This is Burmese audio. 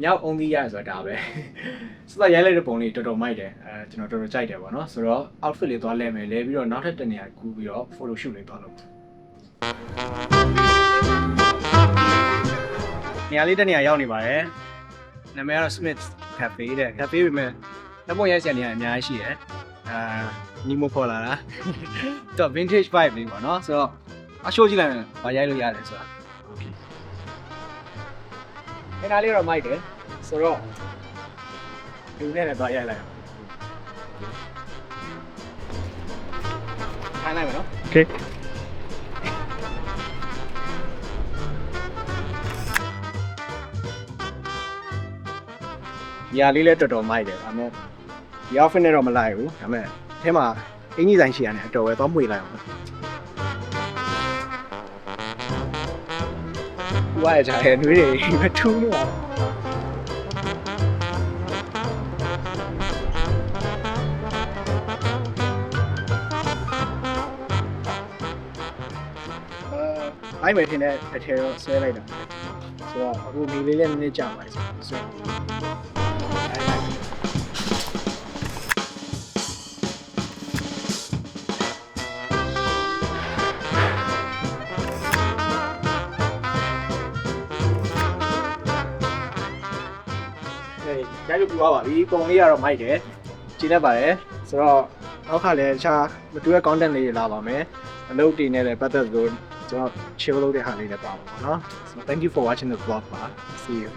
မြောက် only ရဆိုတာဒါပဲစစရိုက်လိုက်တဲ့ပုံလေးတော်တော်မိုက်တယ်ကျွန်တော်တော်တော်ကြိုက်တယ်ပေါ့နော်ဆိုတော့ outfit လေးသွားလဲမယ်လဲပြီးတော့နောက်ထပ်တစ်နေရာကူးပြီးတော့ photo shoot လေးသွားလုပ်နေရာလေးတစ်နေရာရောက်နေပါတယ်နာမည်ကတော့ Smith Cafe တဲ့ cafe ပဲမဲ့လက်ပုံရိုက်စရာနေရာအများကြီးရှိတယ်နီမိုခေါ်လာတာတော့ vintage vibe လေးပေါ့နော်ဆိုတော့အရှိုးကြည့်လိုက်မယ်ဘာရိုက်လို့ရတယ်ဆိုတာ okay ခဏလေးတော့မိုက်တယ်ဆိုတော့ဒီနေ့လည်းသွားရိုက်လိုက်အောင်ထိုင်လိုက်မယ်နော် Okay. ညာလေးလည်းတော်တော်မိုက်တယ်ဒါပေမဲ့ဒီ outfit နဲ့တော့မလိုက်ဘူးဒါပေမဲ့အဲထဲမှာအင်ကြီးဆိုင်ရှိရတယ်အတော်ပဲသွားမှွေလိုက်အောင်ဝါရကြတယ်နှွေးတွေမထူးလို့အိုင်မယ်ထင်တဲ့အထဲတော့ဆွဲလိုက်တာဆိုတော့အခုမီလေးလည်းနည်းနည်းကြာပါလိမ့်ဆိုတော့ရိုက်လို့ပြသွားပါပြီပုံလေးကတော့မိုက်တယ်ကျင်းတတ်ပါတယ်ဆိုတော့နောက်ခါလည်းတခြားမတူတဲ့ content လေးတွေလာပါမယ်အလုပ်တွေနဲ့လည်းပတ်သက်လို့ကျွန်တော် chill လုပ်တဲ့ဟာလေးလည်းပါပါတော့เนาะso thank you for watching the vlog ပါ see you